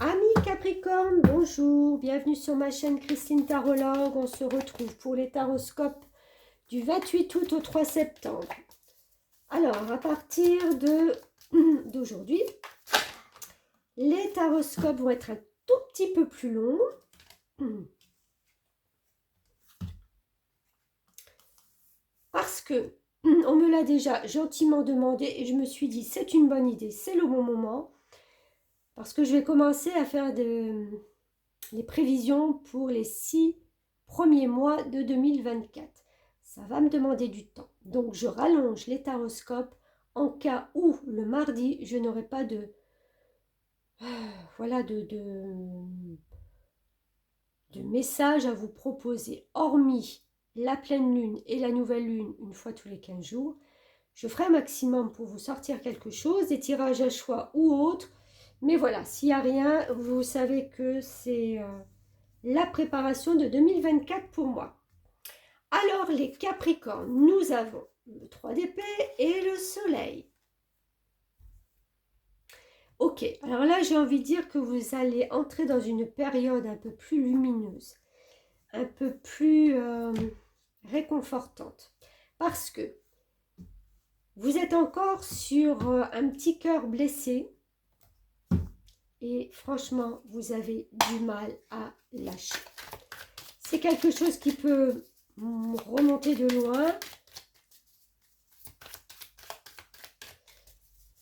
Amis Capricorne, bonjour, bienvenue sur ma chaîne Christine Tarologue. On se retrouve pour les taroscopes du 28 août au 3 septembre. Alors, à partir d'aujourd'hui, les taroscopes vont être un tout petit peu plus longs. Parce que on me l'a déjà gentiment demandé et je me suis dit c'est une bonne idée, c'est le bon moment. Parce que je vais commencer à faire des prévisions pour les 6 premiers mois de 2024. Ça va me demander du temps. Donc, je rallonge les taroscopes en cas où le mardi, je n'aurai pas de messages à vous proposer. Hormis la pleine lune et la nouvelle lune, une fois tous les 15 jours, je ferai un maximum pour vous sortir quelque chose, des tirages à choix ou autres. Mais voilà, s'il n'y a rien, vous savez que c'est la préparation de 2024 pour moi. Alors les Capricornes, nous avons le 3 d'épée et le soleil. Ok, alors là j'ai envie de dire que vous allez entrer dans une période un peu plus lumineuse, un peu plus réconfortante. Parce que vous êtes encore sur un petit cœur blessé et franchement vous avez du mal à lâcher. C'est quelque chose qui peut remonter de loin.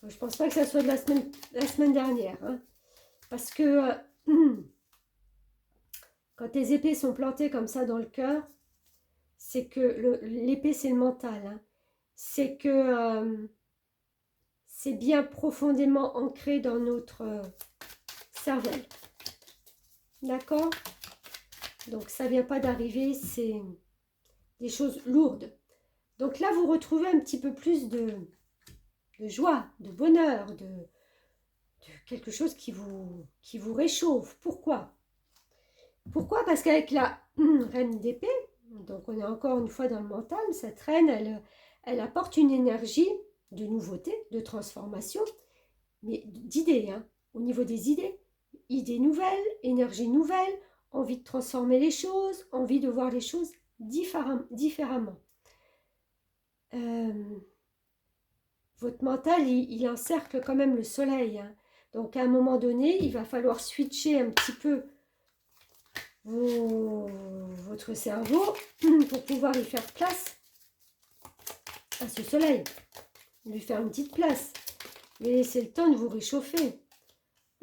Je pense pas que ça soit de la semaine dernière. Hein, parce que quand les épées sont plantées comme ça dans le cœur, c'est que l'épée c'est le mental. Hein, c'est que c'est bien profondément ancré dans notre cervelle. D'accord? Donc ça vient pas d'arriver, c'est des choses lourdes. Donc là vous retrouvez un petit peu plus de joie, de bonheur, de quelque chose qui vous réchauffe. Pourquoi? Pourquoi? Parce qu'avec la reine d'épée, donc on est encore une fois dans le mental, cette reine, elle apporte une énergie de nouveauté, de transformation, mais d'idées, hein, au niveau des idées nouvelles, énergie nouvelle, envie de transformer les choses, envie de voir les choses différemment. Votre mental, il encercle quand même le soleil. Hein. Donc, à un moment donné, il va falloir switcher un petit peu votre cerveau pour pouvoir lui faire place à ce soleil. Lui faire une petite place. Lui laisser le temps de vous réchauffer.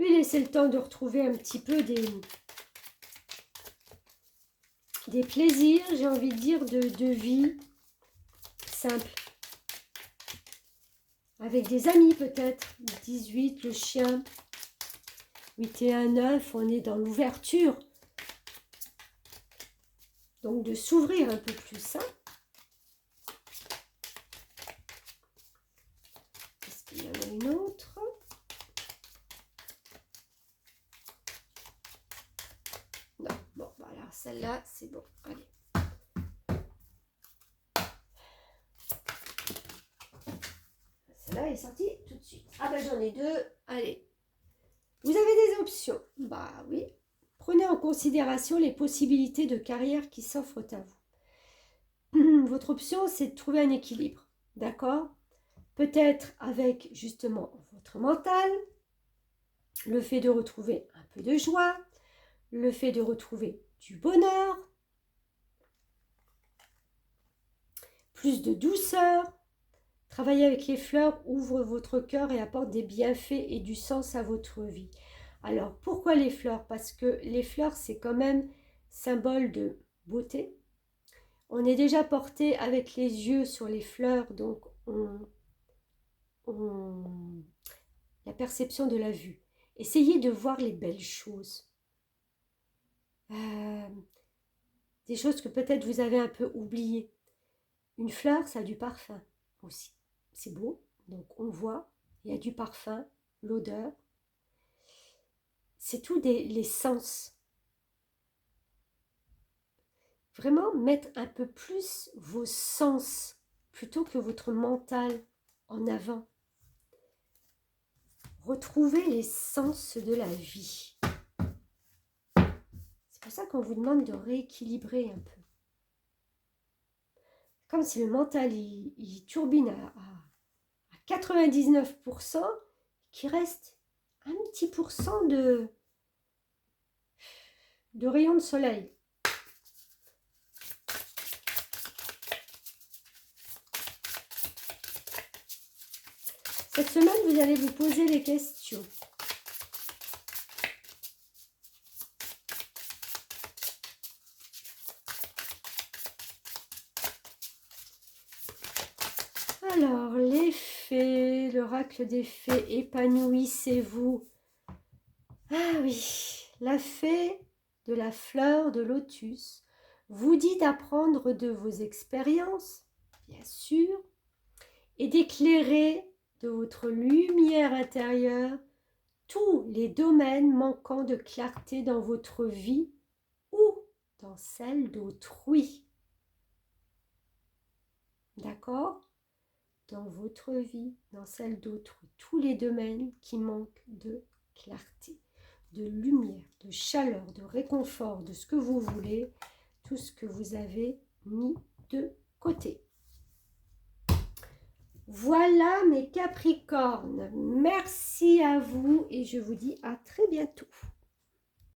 Lui laisser le temps de retrouver un petit peu des plaisirs, j'ai envie de dire, de vie simple. Avec des amis peut-être. 18, le chien. 8 et 1, 9, on est dans l'ouverture. Donc de s'ouvrir un peu plus. Hein. Est-ce qu'il y en a une autre? Non, bon, voilà, celle-là, c'est bon. Allez. Celle-là est sortie tout de suite. Ah ben j'en ai deux. Allez. Vous avez des options. Bah oui. Prenez en considération les possibilités de carrière qui s'offrent à vous. Votre option, c'est de trouver un équilibre. D'accord? Peut-être avec justement votre mental, le fait de retrouver un peu de joie, le fait de retrouver du bonheur, plus de douceur. Travailler avec les fleurs ouvre votre cœur et apporte des bienfaits et du sens à votre vie. Alors, pourquoi les fleurs? Parce que les fleurs, c'est quand même symbole de beauté. On est déjà porté avec les yeux sur les fleurs, donc la perception de la vue. Essayez de voir les belles choses. Des choses que peut-être vous avez un peu oubliées. Une fleur, ça a du parfum aussi. C'est beau, donc on voit, il y a du parfum, l'odeur. C'est tout les sens. Vraiment mettre un peu plus vos sens plutôt que votre mental en avant. Retrouvez les sens de la vie. pour ça qu'on vous demande de rééquilibrer un peu. Comme si le mental, il turbine à 99%, qu'il reste un petit pourcent de rayon de soleil. Cette semaine, vous allez vous poser des questions. Alors, les fées, l'oracle des fées, épanouissez-vous. Ah oui, la fée de la fleur de lotus vous dit d'apprendre de vos expériences, bien sûr, et d'éclairer de votre lumière intérieure tous les domaines manquant de clarté dans votre vie ou dans celle d'autrui. D'accord? Dans votre vie, dans celle d'autrui, tous les domaines qui manquent de clarté, de lumière, de chaleur, de réconfort, de ce que vous voulez, tout ce que vous avez mis de côté. Voilà mes Capricornes, merci à vous et je vous dis à très bientôt.